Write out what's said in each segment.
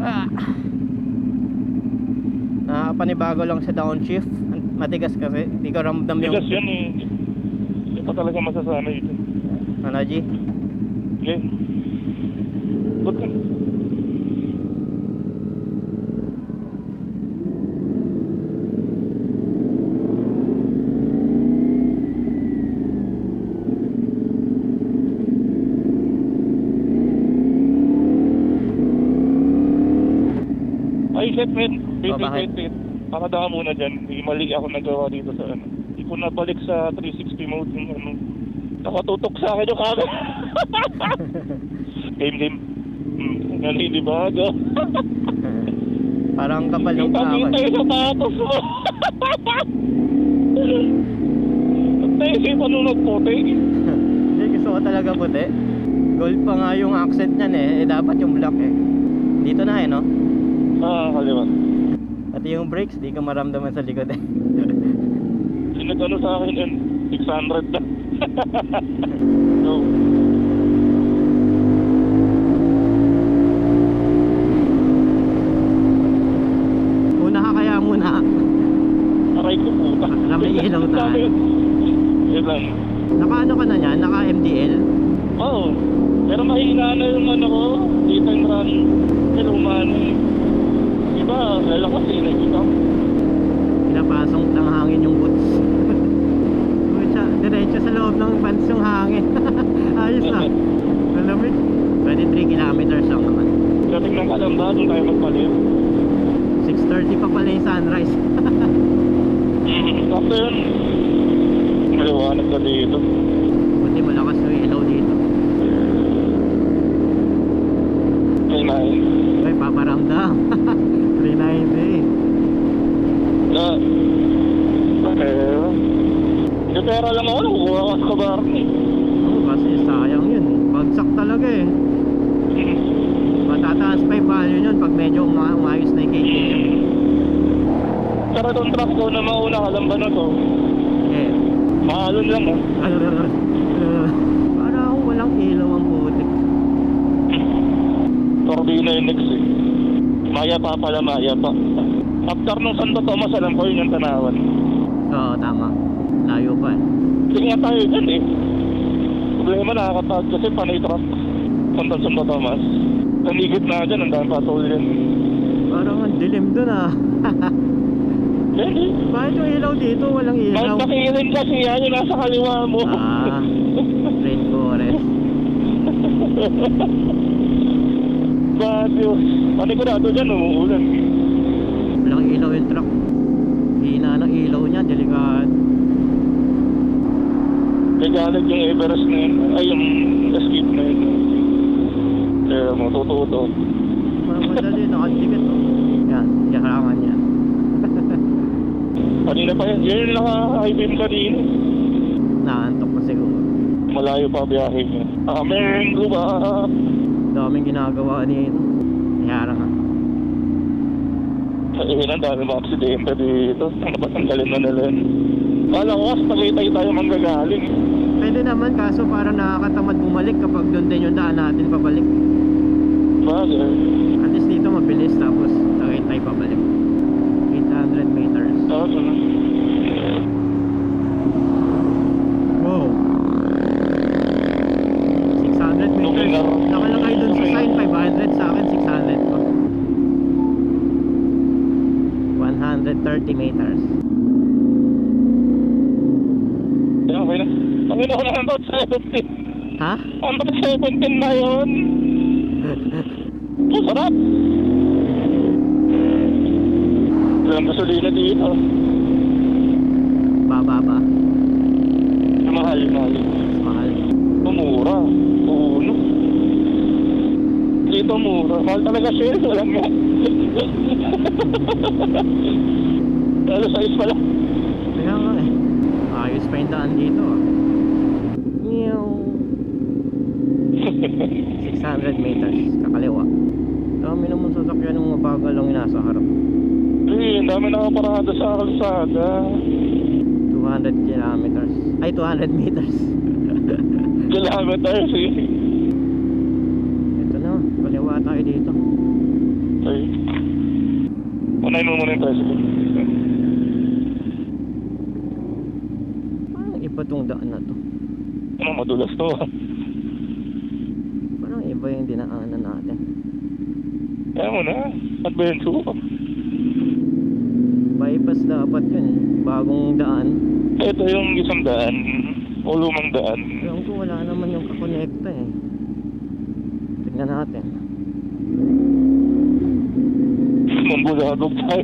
Ah. Nakapanibago lang sa downshift. Matigas kasi, hindi ko ramdam yung... Tigas yan eh. Hindi pa talaga masasanay ito. Ano, G? Okay. Good ka. Ay, shit, man. Oh, bakit? Wait. Pakadaan muna dyan. Hindi mali ako nagawa dito sa ano. Hindi ko nabalik sa 360 mode yung ano. Nakatutok sa akin yung camera. Game. Hindi ba? Parang kapal yung Kita kawan. yung sapatos mo. At naisipan nung nagputi. Hindi, gusto ko talaga puti. Gold pa nga yung accent niyan eh. Dapat yung black eh. Dito na eh, no? Kaliwa. At yung brakes, di ka maramdaman sa likod eh. Sinagano sa akin yun, 600 na. So, Muna ka kaya muna. aray ko puta. May ilaw tayo. Yun lang. Naka ano ka na yan? Naka MDL? Oo. Pero mahina na yung ano ko. Dito yung run. Pero umano eh. Diba, lalakas eh. Nakita. Pinapasok ng hangin yung boots. Diretso sa loob ng pants yung hangin. Ayos na. Malamig. 23 kilometers lang naman. Dating ng Kalamba, doon tayo magpalit. 6:30 pa pala yung sunrise. After yun, maliwanag na dito. Buti malakas yung ilaw dito. Ay, Ay, paparamdam. 390. na. Pero, yung pera lang ako, nakukuha ka sa kabaran eh. Oo, kasi sayang yun. Bagsak talaga eh. Matataas pa yung value nyon pag medyo umayos na yung KTM. Pero itong truck ko na mauna Kalamba na to, Eh. mahalon lang oh. Para akong walang ilaw ang putik. Turbina yung next eh. Maya pa. After nung Santo Tomas, alam ko yun yung Tanawan. Oo, tama. Layo pa eh. Tingnan tayo dyan eh. Problema nakakatawad kasi panay truck. Santo Tomas. Nanigit na dyan, ang dami patol yan. Parang ang dilim dun ah. Hindi. Bakit yung ilaw dito? Walang ilaw. Mount Makiling kasi yan yung nasa kaliwa mo. Rainforest. Bad yun. Panigurado dyan, umuulan. Walang ilaw yung truck. Hina ng ilaw niya, delikado. Legalag yung Everest na yun. Ay, yung Escape na yun. Kaya mo, totoo. Madali, nakadikit oh. Yan, yarangan yan. Kanina pa yan. Yan yung naka-high beam kanina. Naantok na siguro. Malayo pa biyahe niya. Ameng luba. Daming ginagawa nito. Yarangan. Ayun, ang dami mga aksidente dito. Ano ba tanggalin na nila yun? Kala ko kasi tagaytay tayo manggagaling. Pwede naman, kaso parang nakakatamad bumalik kapag doon din yung daan natin pabalik. Bagay. At least dito mabilis, tapos tagaytay pabalik. 800 meters. Tapos ano? Wow. 600 meters. Nakalagay dun sa sign 500, sa akin 600 pa. 130 meters. Okay na. Panginoon ko na about 17. Ha? About 17 na yun. Sarap. Walang gasolina dito. Baba. Mahal. Mahal. Mura. Uno. Dito mura. Mahal talaga shell. Walang nga. Lalo sa is pala. Kaya nga eh. Ayos pa yung daan dito ah. 600 meters. Kakaliwa. Dami naman sasakyan ng mabagal lang yung nasa harap. Ang dami nakaparada sa kalsada. 200 kilometers. Ay, 200 meters. Kilometers eh. Ito na, kaliwa tayo dito. Ay, Panayin mo muna yung tricycle. Parang iba tong daan na to. Ano, madulas to. Parang iba yung dinaanan natin. Kaya mo na. Adventure. Bypass dapat yun eh. Bagong daan. Ito yung isang daan. O lumang daan. Alam ko wala naman yung kakonekta eh. Tignan natin. Mambuladog tayo.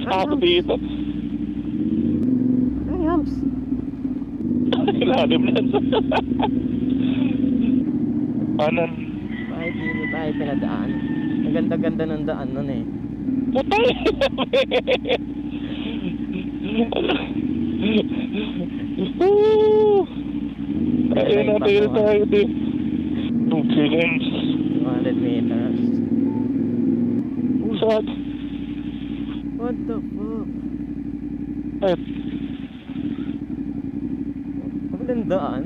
Ako dito. Ay, Hams! Lalim na. Anan. Kahit hindi tayo pinadaan. Ang ganda-ganda ng daan nun eh. Putay! Ayun na tayo din. 2 seconds. 200 meters. Saan? What the fuck? Ay, Ang daan.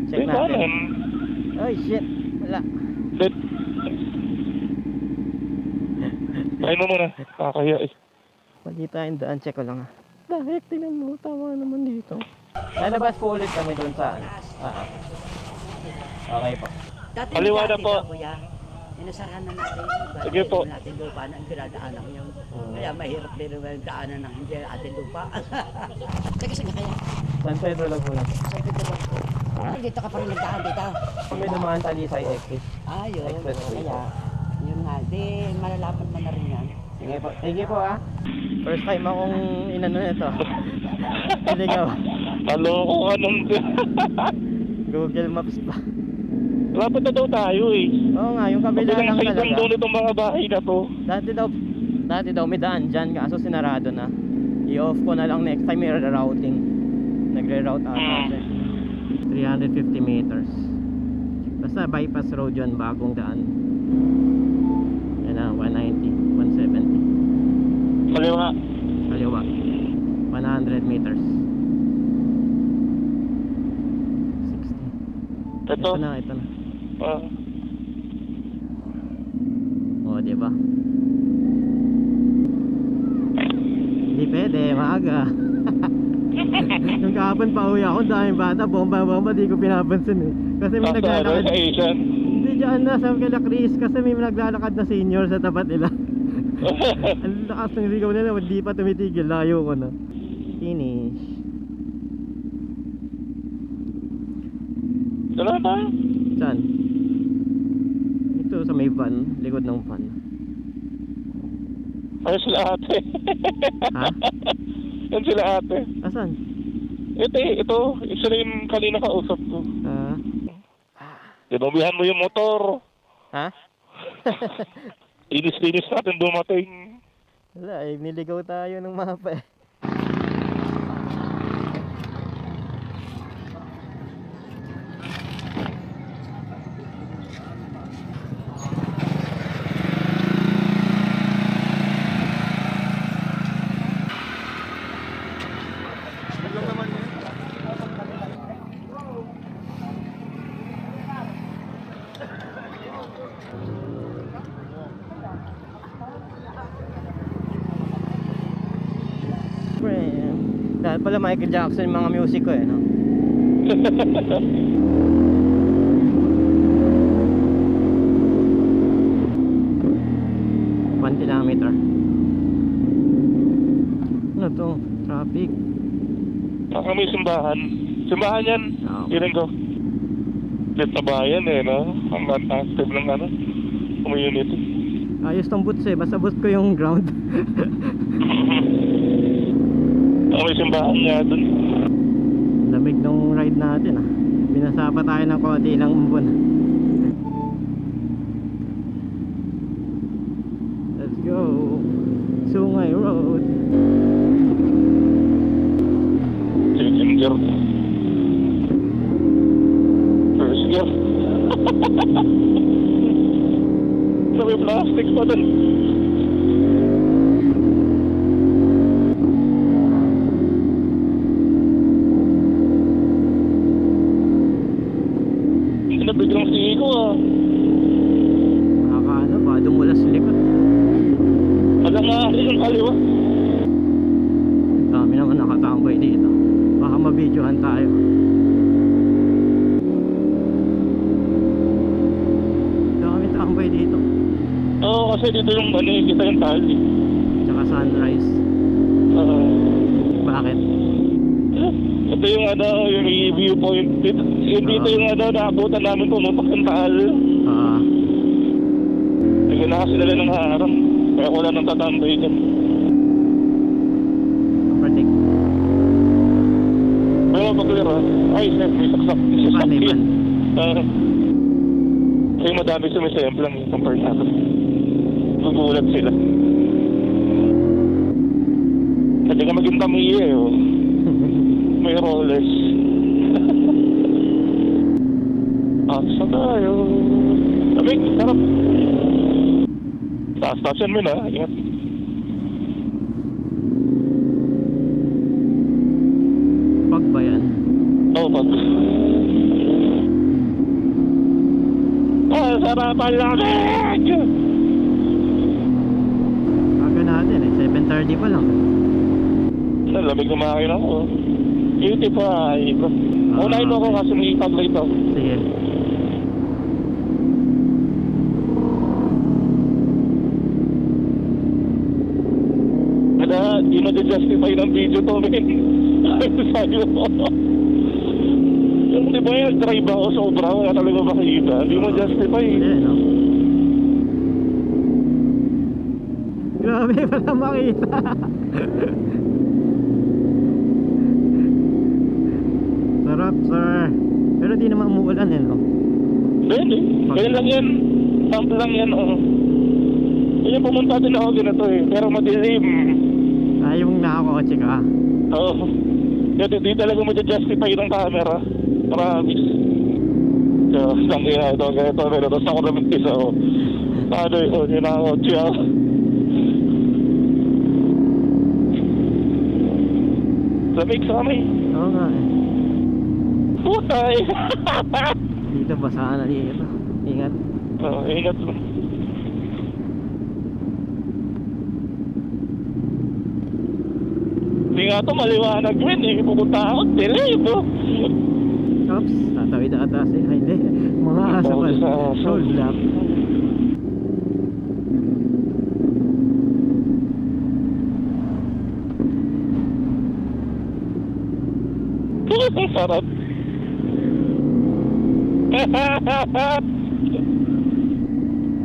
Check natin. kanan. Ay shit. Wala. Let. Kain mo muna. Kakaya eh. Mali tayong daan. Check ko lang ah. Dahil tingnan mo. Tama naman dito. Lalabas po ulit kami doon sa okay po. Dati Kaliwa na po. Kuya, inasarahan na natin. Sige po. Hindi natin lupa na ang pinadaanan yun. Kaya mahirap din ang daanan ng hindi ating lupa. Teka, saan ka kaya? San Pedro Laguna. Sa Pedro. Dito ka pa rin nagdaan dito. Kami dumaan Talisay exit. Yun. Expressway. Kaya, yun nga. Di, malalaman mo na rin yan. Sige po. Sige po ah. First time akong inano nito. Iligaw. Halo ko anong... Google Maps pa. Lapit na daw tayo eh. Oo nga, yung kabila lang Kabilang talaga. doon itong mga bahay na to. Dati daw may daan dyan, kaso sinarado na. I-off ko na lang next time may routing. Nagre-route ata siya. 350 meters. Basta bypass road yun, bagong daan. Yan na, 190, 170. Kaliwa. Kaliwa. 100 meters. 60. Ito. Ito na. Ah. O, diba? Hindi pwede, maaga. Yung kahapon pa uwi ako, daming bata, bomba-bomba, di ko pinapansin eh. Kasi may naglalakad. Asian. Hindi dyan na, sa kala Chris, kasi may naglalakad na senior sa tapat nila. Ang lakas ng ligaw nila, hindi pa tumitigil, layo ko na. Finish. Wala na. Saan? Ito sa may van, likod ng van. Ay, sila ate. Ha? Yan sila ate. Asan? Ito. Isa na yung kanina kausap ko. Dinumihan mo yung motor. Ha? Inis-inis natin dumating. Wala, eh, niligaw tayo ng mapa eh. Dahil pala Michael Jackson yung mga music ko eh, no? 1 kilometer. Ano to? Traffic. Kami simbahan. Simbahan yan. Oo. Piling ko. Lit na bayan eh, no? Ang active ng ano, community. Ayos tong boots eh, basta boot ko yung ground. May simbahan niya dun. Lamig nung ride natin ah. Binasa pa tayo ng konti ng umbon. Let's go. Sungay Road. Second gear. First gear. May plastic pa dun. Biglang sigo ah. Nakakaano ba? Dumulas likod. Tangali yung kaliwa. Dami naman nakatambay dito. Baka mabidyohan tayo. Dami tambay dito. Oo, kasi dito yung kita yung tali. Tsaka sunrise. Bakit? Ito yung yung viewpoint. Dito yung naabutan namin pumutok yung tali. Ayun na kasi nila ng harang. Kaya wala nang tatambay dyan. Predict. May mapag-clear ha. Ay, may saksak. May ban. Kasi madami sumisemplang compare natin. Gugulat sila. Kasi ka maging tamiya eh. Oh. May rollers. Aksa tayo. Sabi, sarap. Station mo na. Ingat. Pag ba yan? Oo, pag. Sarapan namin! Kaga natin eh. 7:30 pa lang. Lamig na makina ko. 85. Unahin mo ako kasi may tag-light ako. Sige. Kaya, di ma-justify ng video to, men. Sabi mo. Yung di ba yung drive ako sobra, wala talaga makikita. Di ma-justify. Ayan, no? Grabe, wala makita. Sarap, sir. Pero di naman umuulan eh, no? Pwede. Kaya lang yan. Pump lang yan, oh. Kaya pumunta din ako ganito eh. Pero madilim. Ah, yung nakakotse ka. Oo. Kaya di talaga ma-justify ng camera. Promise. Kaya, lang kaya ito, pero tapos ako naman isa, oh. Ano yun, yun ako, siya. Lamig sa kami. Oo nga eh. Putay! Dito basaan na dito. Ingat. Ingat mo. Hindi nga ito maliwanag yun eh. Pupunta ako, dilim oh. Oops, tatawid ata siya. Ay, hindi. Mga asa pa. Sa aso. Hold up. Sarap.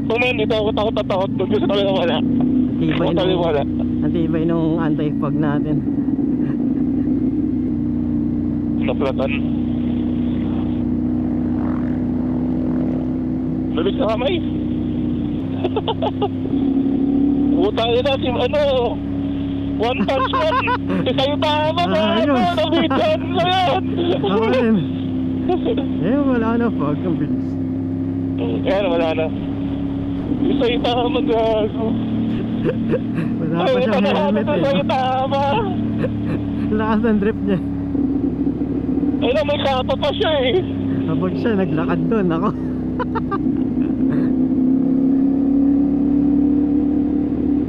Tumen, ito ako takot doon kasi talaga wala. Tibay Ako talaga wala. Ang tibay nung anti-fog natin. Naplatan. Lamig sa kamay. Utang na si One Punch Man. Kayo tama ba? Ayos. Nabitan na yan. Ako rin. Eh, wala na fog. Ang bilis. Kaya wala na. Sa'yo tama gago. Wala pa siyang helmet eh. Sa'yo tama. Lakas ng drip niya. Ay na, may kapa pa siya eh. Kapag siya naglakad doon, ako.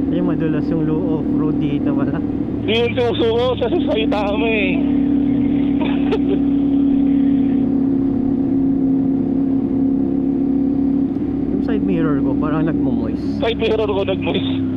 Eh, madulas yung low off-road dito, wala. Di yung susuko sa sa'yo tama eh. Yung side mirror ko, parang nagmo-moist. Kahit mirror ko nag-moist.